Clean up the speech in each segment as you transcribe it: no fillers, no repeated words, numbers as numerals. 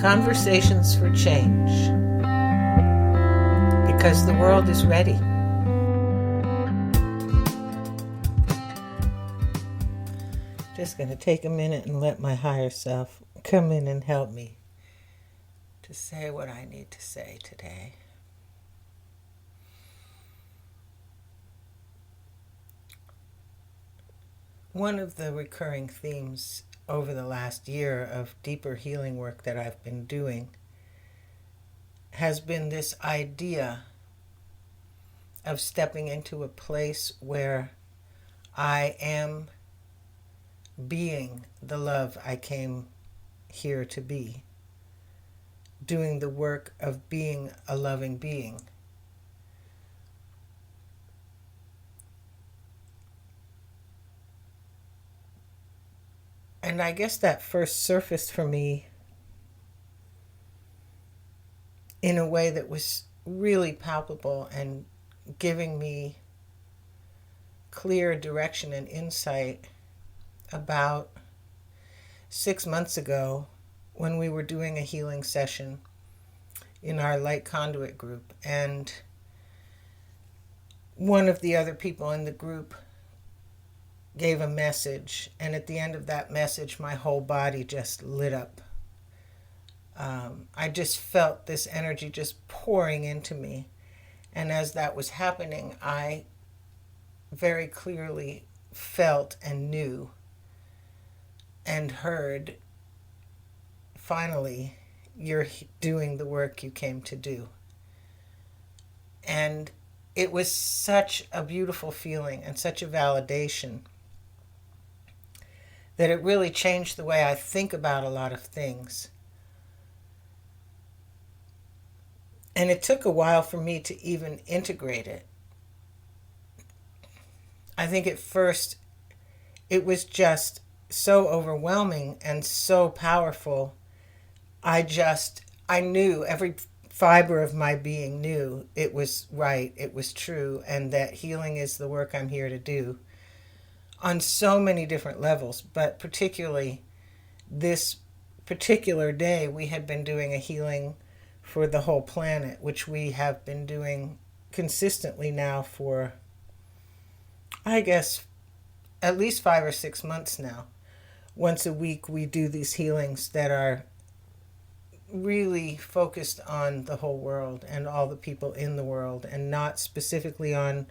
Conversations for change, because the world is ready. Just going to take a minute and let my higher self come in and help me to say what I need to say today. One of the recurring themes over the last year of deeper healing work that I've been doing has been this idea of stepping into a place where I am being the love I came here to be, doing the work of being a loving being. And I guess that first surfaced for me in a way that was really palpable and giving me clear direction and insight about 6 months ago when we were doing a healing session in our light conduit group. And one of the other people in the group gave a message, and at the end of that message my whole body just lit up. I just felt this energy just pouring into me, and as that was happening I very clearly felt and knew and heard, finally, you're doing the work you came to do. And it was such a beautiful feeling and such a validation that it really changed the way I think about a lot of things. And it took a while for me to even integrate it. I think at first it was just so overwhelming and so powerful. I knew, every fiber of my being knew it was right, it was true, and that healing is the work I'm here to do on so many different levels. But particularly this particular day, we had been doing a healing for the whole planet, which we have been doing consistently now for, I guess, at least 5 or 6 months now. Once a week we do these healings that are really focused on the whole world and all the people in the world, and not specifically on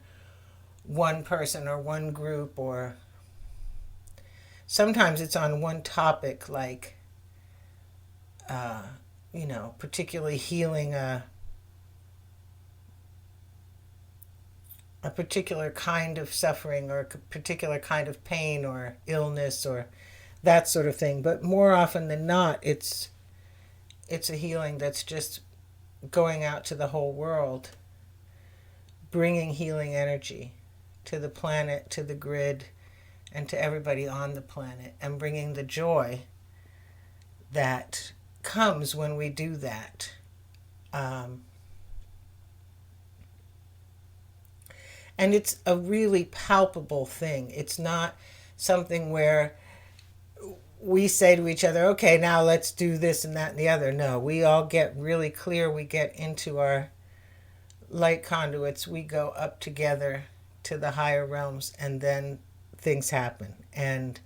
one person or one group, or sometimes it's on one topic, like particularly healing a particular kind of suffering or a particular kind of pain or illness or that sort of thing. But more often than not, it's a healing that's just going out to the whole world, bringing healing energy to the planet, to the grid, and to everybody on the planet, and bringing the joy that comes when we do that. And it's a really palpable thing. It's not something where we say to each other, okay, now let's do this and that and the other. No, we all get really clear. We get into our light conduits. We go up together to the higher realms, and then things happen. And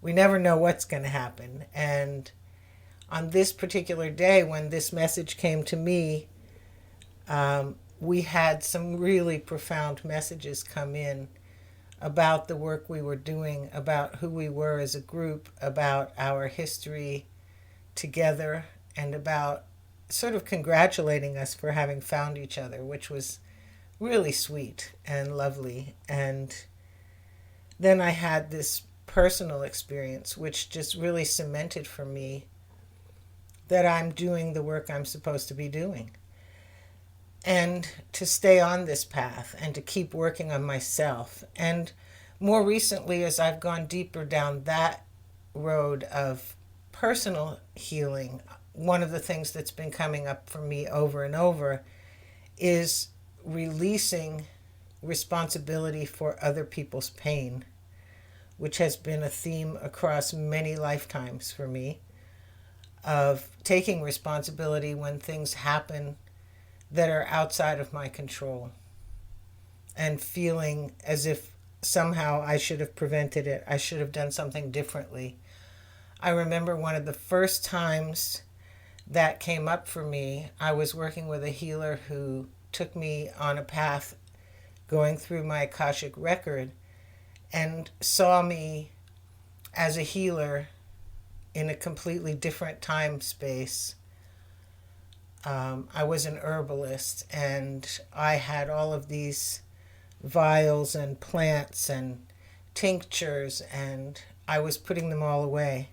we never know what's going to happen. And on this particular day, when this message came to me, we had some really profound messages come in about the work we were doing, about who we were as a group, about our history together, and about sort of congratulating us for having found each other, which was really sweet and lovely. And then I had this personal experience, which just really cemented for me that I'm doing the work I'm supposed to be doing, and to stay on this path and to keep working on myself. And more recently, as I've gone deeper down that road of personal healing, one of the things that's been coming up for me over and over is releasing responsibility for other people's pain, which has been a theme across many lifetimes for me. of taking responsibility when things happen that are outside of my control, and feeling as if somehow I should have prevented it. I should have done something differently. I remember one of the first times that came up for me, I was working with a healer who took me on a path going through my Akashic record and saw me as a healer in a completely different time space. I was an herbalist, and I had all of these vials and plants and tinctures, and I was putting them all away.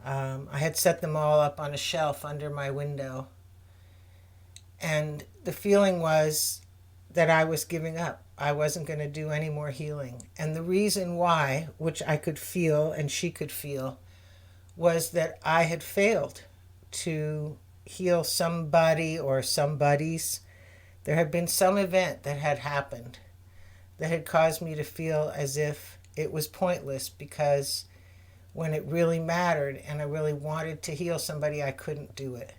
I had set them all up on a shelf under my window, and the feeling was that I was giving up. I wasn't going to do any more healing. And the reason why, which I could feel and she could feel, was that I had failed to heal somebody or somebodies. There had been some event that had happened that had caused me to feel as if it was pointless, because when it really mattered and I really wanted to heal somebody, I couldn't do it.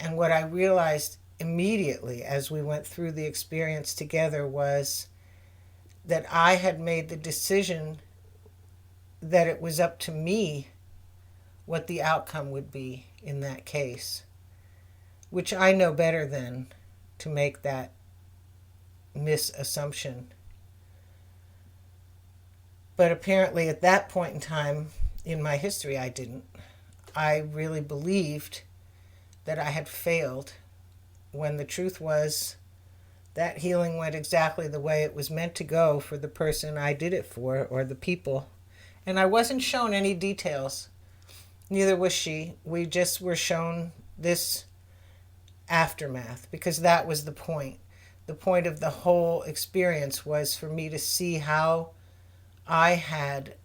And what I realized immediately as we went through the experience together was that I had made the decision that it was up to me what the outcome would be in that case, which I know better than to make that misassumption. But apparently at that point in time in my history, I didn't. I really believed that I had failed, when the truth was that healing went exactly the way it was meant to go for the person I did it for, or the people. And I wasn't shown any details. Neither was she. We just were shown this aftermath, because that was the point. The point of the whole experience was for me to see how I had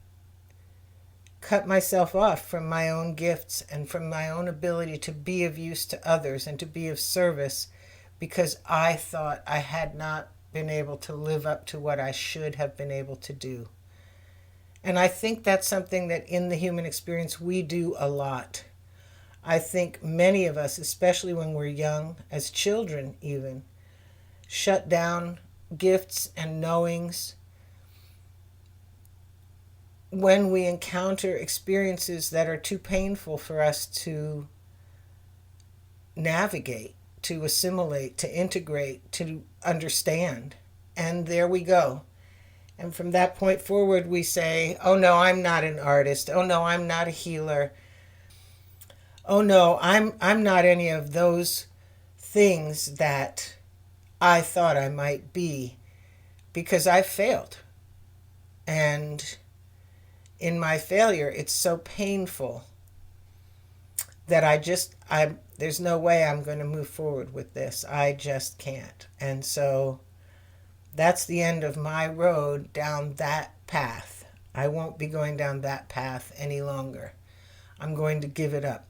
cut myself off from my own gifts and from my own ability to be of use to others and to be of service, because I thought I had not been able to live up to what I should have been able to do. And I think that's something that in the human experience we do a lot. I think many of us, especially when we're young, as children even, shut down gifts and knowings when we encounter experiences that are too painful for us to navigate, to assimilate, to integrate, to understand. And there we go. And from that point forward, we say, oh no, I'm not an artist. Oh no, I'm not a healer. Oh no, I'm not any of those things that I thought I might be, because I failed. And in my failure, it's so painful that there's no way I'm going to move forward with this. I just can't. And so that's the end of my road down that path. I won't be going down that path any longer. I'm going to give it up.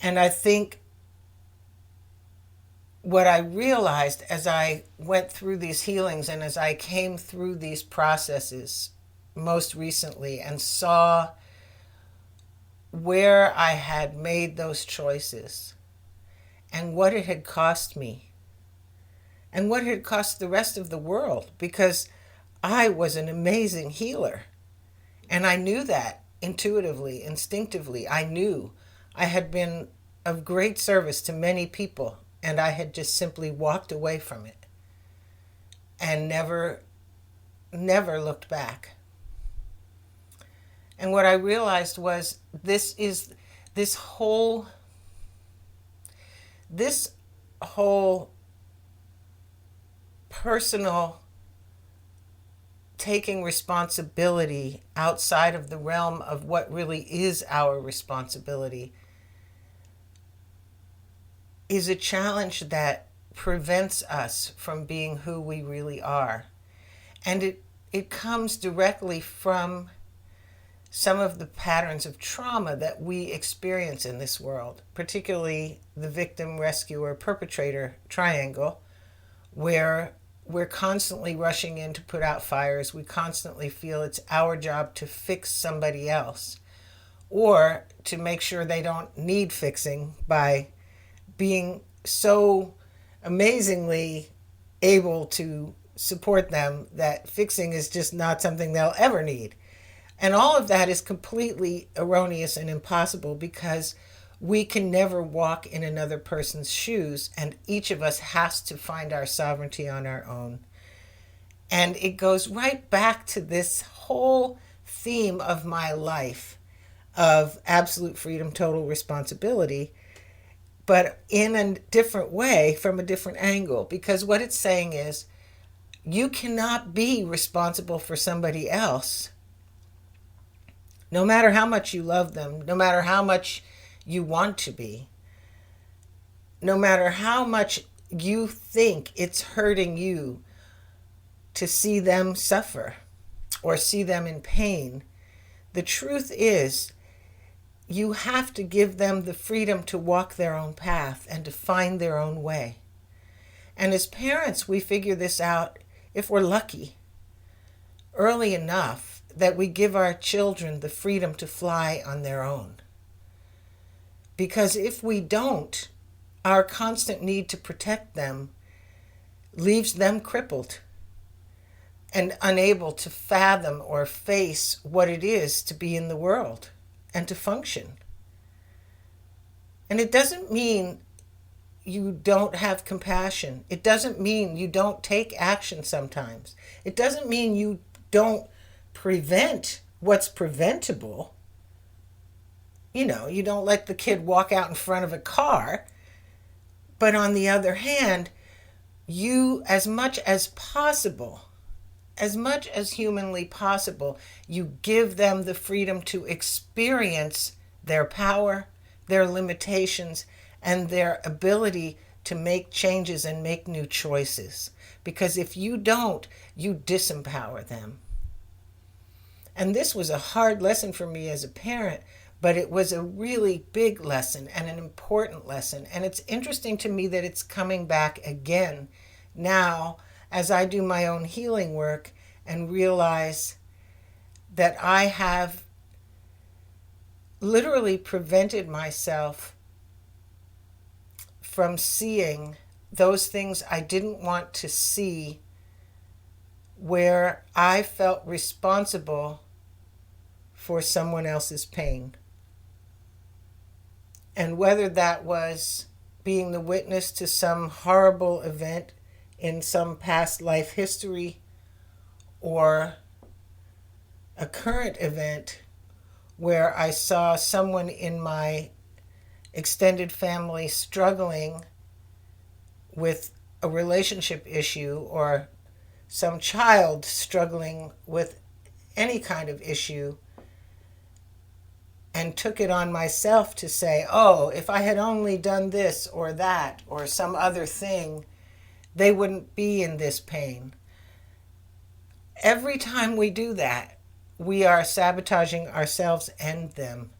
And I think what I realized as I went through these healings and as I came through these processes most recently and saw where I had made those choices and what it had cost me and what it had cost the rest of the world, because I was an amazing healer. And I knew that intuitively, instinctively. I knew I had been of great service to many people, and I had just simply walked away from it and never looked back. And what I realized was this whole personal taking responsibility outside of the realm of what really is our responsibility is a challenge that prevents us from being who we really are. And it comes directly from some of the patterns of trauma that we experience in this world, particularly the victim, rescuer, perpetrator triangle, where we're constantly rushing in to put out fires. We constantly feel it's our job to fix somebody else or to make sure they don't need fixing by being so amazingly able to support them that fixing is just not something they'll ever need. And all of that is completely erroneous and impossible because we can never walk in another person's shoes, and each of us has to find our sovereignty on our own. And it goes right back to this whole theme of my life of absolute freedom, total responsibility, but in a different way, from a different angle. Because what it's saying is, you cannot be responsible for somebody else, no matter how much you love them, no matter how much you want to be, no matter how much you think it's hurting you to see them suffer or see them in pain. The truth is, you have to give them the freedom to walk their own path and to find their own way. And as parents, we figure this out, if we're lucky, early enough that we give our children the freedom to fly on their own. Because if we don't, our constant need to protect them leaves them crippled and unable to fathom or face what it is to be in the world and to function. And it doesn't mean you don't have compassion. It doesn't mean you don't take action sometimes. It doesn't mean you don't prevent what's preventable. You know, you don't let the kid walk out in front of a car. But on the other hand, you, as much as possible, as much as humanly possible, you give them the freedom to experience their power, their limitations, and their ability to make changes and make new choices. Because if you don't, you disempower them. And this was a hard lesson for me as a parent, but it was a really big lesson and an important lesson. And it's interesting to me that it's coming back again now as I do my own healing work and realize that I have literally prevented myself from seeing those things I didn't want to see, where I felt responsible for someone else's pain. And whether that was being the witness to some horrible event in some past life history or a current event where I saw someone in my extended family struggling with a relationship issue, or some child struggling with any kind of issue, and took it on myself to say, oh, if I had only done this or that or some other thing, they wouldn't be in this pain. Every time we do that, we are sabotaging ourselves and them.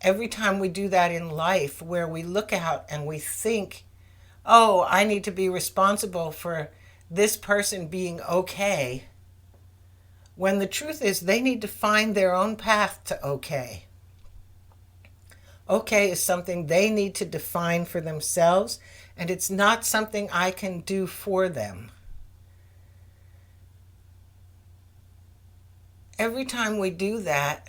Every time we do that in life, where we look out and we think, oh, I need to be responsible for this person being okay, when the truth is they need to find their own path to okay. Okay is something they need to define for themselves, and it's not something I can do for them. Every time we do that,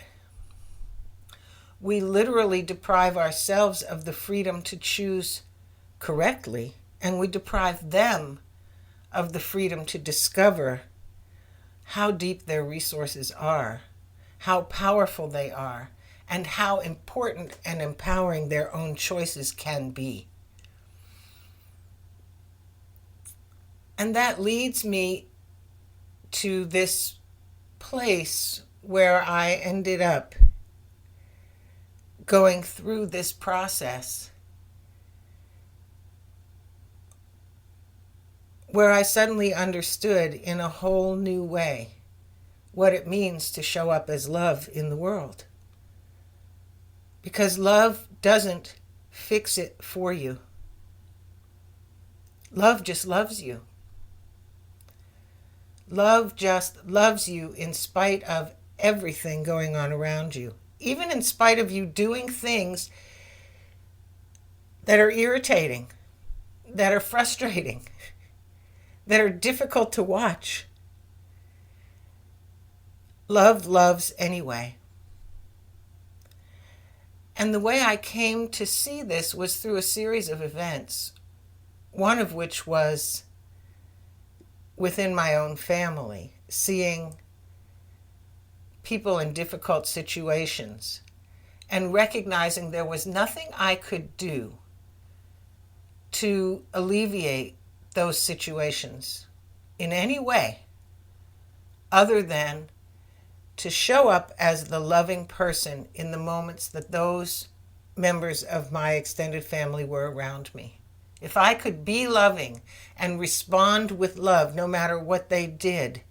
we literally deprive ourselves of the freedom to choose correctly, and we deprive them of the freedom to discover how deep their resources are, how powerful they are, and how important and empowering their own choices can be. And that leads me to this place where I ended up going through this process, where I suddenly understood in a whole new way what it means to show up as love in the world. Because love doesn't fix it for you. Love just loves you. Love just loves you in spite of everything going on around you, even in spite of you doing things that are irritating, that are frustrating, that are difficult to watch. Love loves anyway. And the way I came to see this was through a series of events, one of which was within my own family, seeing people in difficult situations and recognizing there was nothing I could do to alleviate those situations in any way other than to show up as the loving person in the moments that those members of my extended family were around me. If I could be loving and respond with love no matter what they did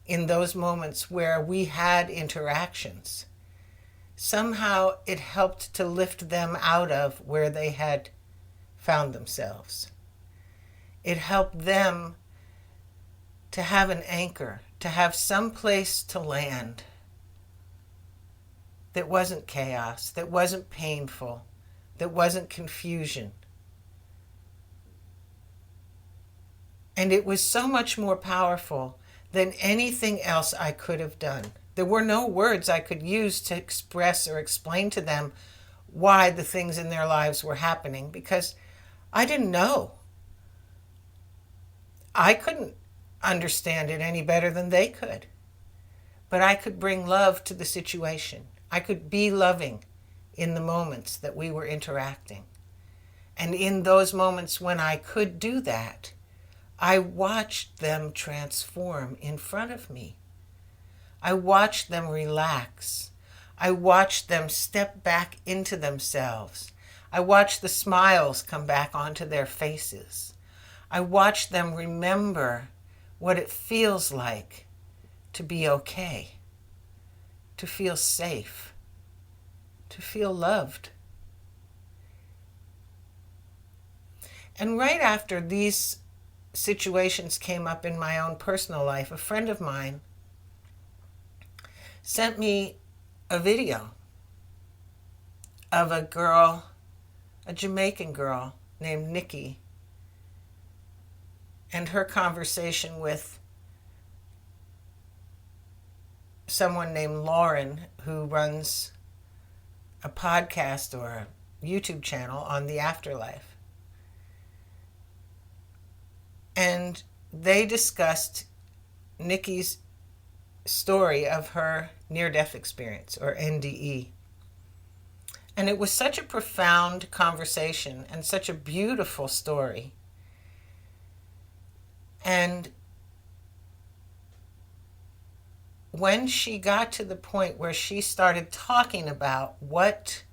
in those moments where we had interactions, somehow it helped to lift them out of where they had found themselves. It helped them to have an anchor, to have some place to land that wasn't chaos, that wasn't painful, that wasn't confusion. And it was so much more powerful than anything else I could have done. There were no words I could use to express or explain to them why the things in their lives were happening, because I didn't know. I couldn't understand it any better than they could. But I could bring love to the situation. I could be loving in the moments that we were interacting. And in those moments when I could do that, I watched them transform in front of me. I watched them relax. I watched them step back into themselves. I watched the smiles come back onto their faces. I watched them remember what it feels like to be okay, to feel safe, to feel loved. And right after these situations came up in my own personal life, a friend of mine sent me a video of a girl, a Jamaican girl named Nikki, and her conversation with someone named Lauren, who runs a podcast or a YouTube channel on the afterlife. And they discussed Nikki's story of her near-death experience, or NDE. And it was such a profound conversation and such a beautiful story. And when she got to the point where she started talking about what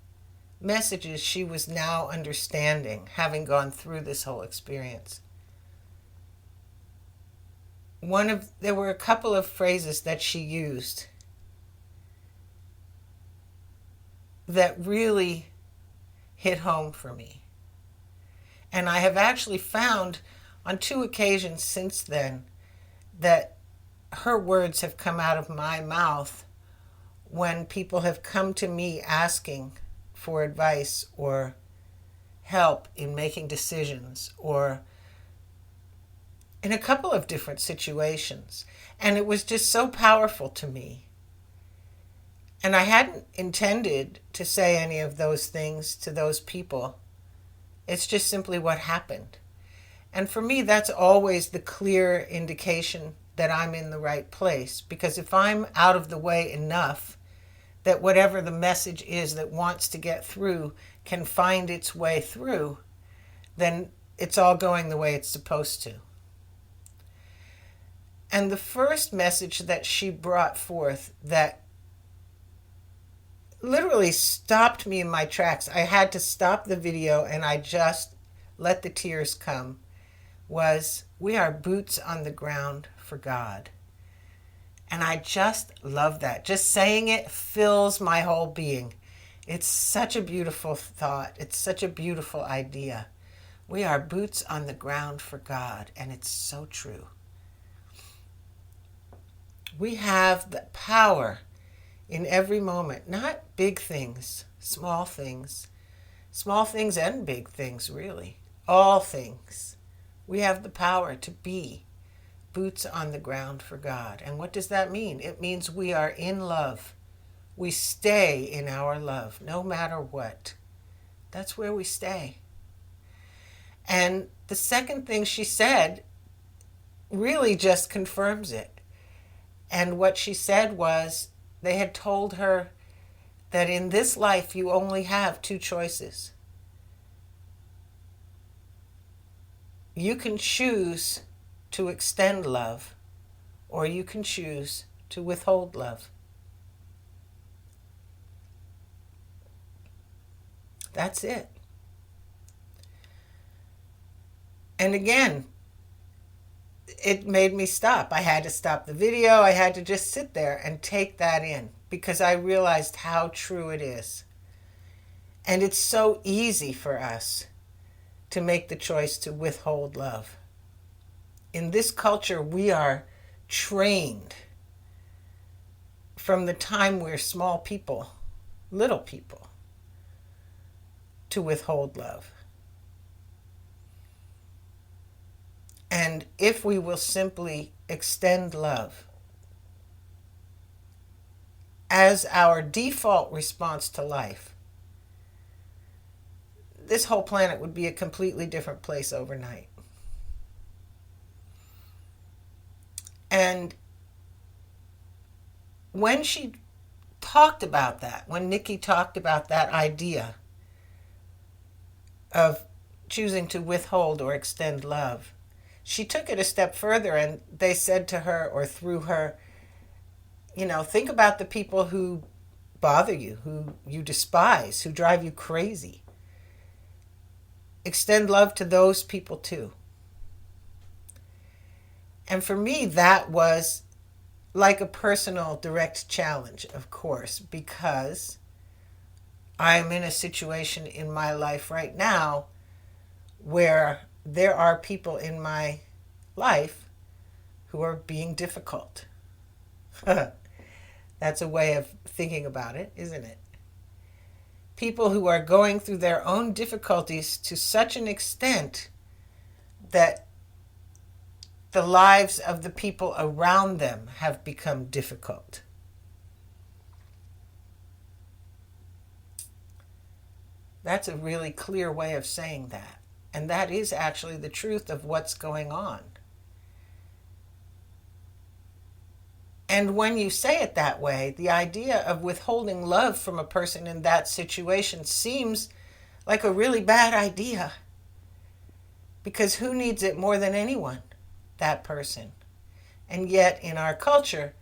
messages she was now understanding, having gone through this whole experience, there were a couple of phrases that she used that really hit home for me. And I have actually found on 2 occasions since then that her words have come out of my mouth when people have come to me asking for advice or help in making decisions, or in a couple of different situations. And it was just so powerful to me. And I hadn't intended to say any of those things to those people. It's just simply what happened. And for me, that's always the clear indication that I'm in the right place. Because if I'm out of the way enough that whatever the message is that wants to get through can find its way through, then it's all going the way it's supposed to. And the first message that she brought forth that literally stopped me in my tracks, I had to stop the video and I just let the tears come, was, "We are boots on the ground for God." And I just love that. Just saying it fills my whole being. It's such a beautiful thought. It's such a beautiful idea. We are boots on the ground for God, and it's so true. We have the power in every moment, not big things, small things. Small things and big things, really. All things. We have the power to be boots on the ground for God. And what does that mean? It means we are in love. We stay in our love, no matter what. That's where we stay. And the second thing she said really just confirms it. And what she said was they had told her that in this life you only have two choices. You can choose to extend love, or you can choose to withhold love. That's it. And again, it made me stop. I had to stop the video. I had to just sit there and take that in because I realized how true it is. And it's so easy for us to make the choice to withhold love. In this culture, we are trained from the time we're small people, little people, to withhold love. And if we will simply extend love as our default response to life, this whole planet would be a completely different place overnight. And when she talked about that, when Nikki talked about that idea of choosing to withhold or extend love, she took it a step further, and they said to her, or through her, think about the people who bother you, who you despise, who drive you crazy. Extend love to those people too. And for me, that was like a personal direct challenge, of course, because I'm in a situation in my life right now where there are people in my life who are being difficult. That's a way of thinking about it, isn't it? People who are going through their own difficulties to such an extent that the lives of the people around them have become difficult. That's a really clear way of saying that. And that is actually the truth of what's going on. And when you say it that way, the idea of withholding love from a person in that situation seems like a really bad idea. Because who needs it more than anyone? That person. And yet in our culture,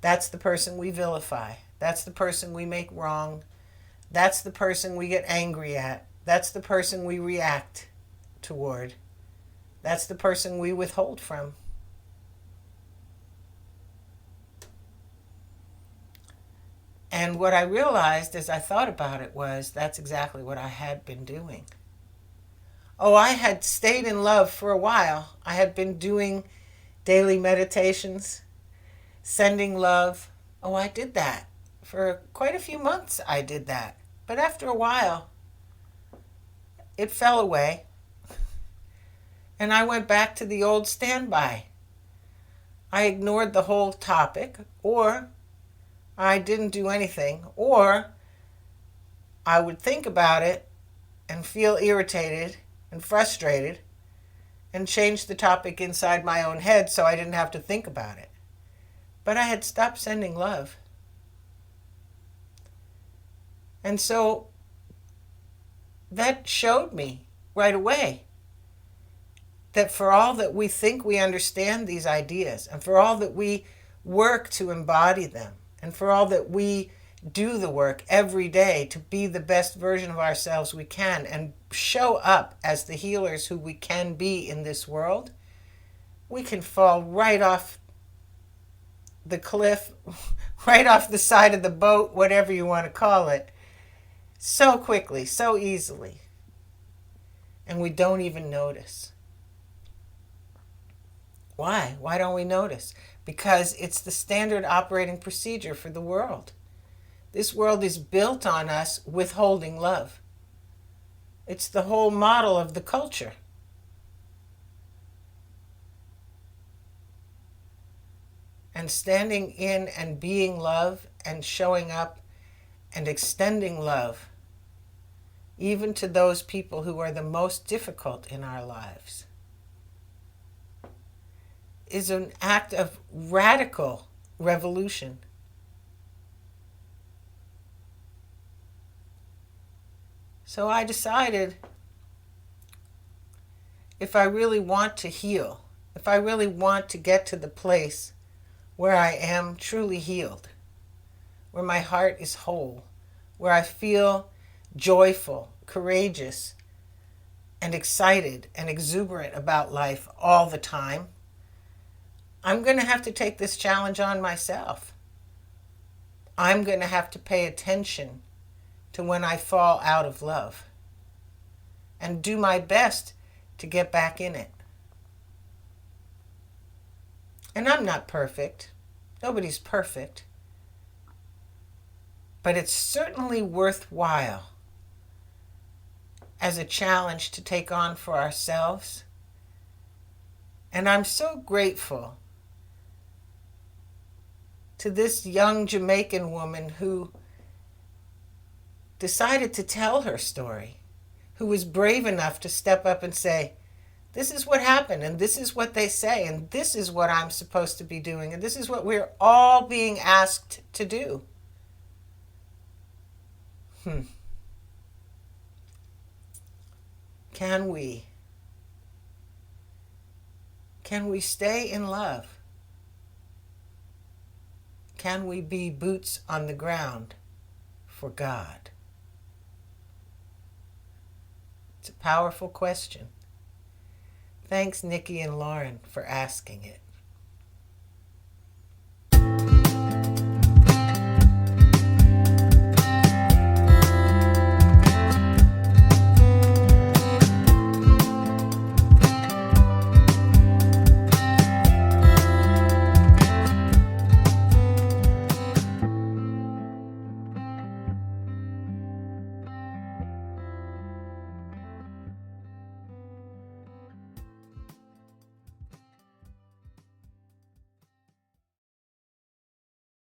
that's the person we vilify. That's the person we make wrong. That's the person we get angry at. That's the person we react toward. That's the person we withhold from. And what I realized as I thought about it was that's exactly what I had been doing. Oh, I had stayed in love for a while. I had been doing daily meditations, sending love. Oh, I did that. For quite a few months I did that. But after a while, it fell away. And I went back to the old standby. I ignored the whole topic, or I didn't do anything, or I would think about it and feel irritated and frustrated and change the topic inside my own head so I didn't have to think about it. But I had stopped sending love. And so that showed me right away that for all that we think we understand these ideas, and for all that we work to embody them, and for all that we do the work every day to be the best version of ourselves we can and show up as the healers who we can be in this world, we can fall right off the cliff, right off the side of the boat, whatever you want to call it, so quickly, so easily. And we don't even notice. Why? Why don't we notice? because it's the standard operating procedure for the world. This world is built on us withholding love. It's the whole model of the culture. And standing in and being love and showing up and extending love, even to those people who are the most difficult in our lives, is an act of radical revolution. So I decided, if I really want to heal, if I really want to get to the place where I am truly healed, where my heart is whole, where I feel joyful, courageous, and excited and exuberant about life all the time, I'm going to have to take this challenge on myself. I'm going to have to pay attention to when I fall out of love and do my best to get back in it. And I'm not perfect. Nobody's perfect. But it's certainly worthwhile as a challenge to take on for ourselves. And I'm so grateful to this young Jamaican woman who decided to tell her story, who was brave enough to step up and say, this is what happened, and this is what they say, and this is what I'm supposed to be doing, and this is what we're all being asked to do. Can we stay in love? Can we be boots on the ground for God? It's a powerful question. Thanks, Nikki and Lauren, for asking it.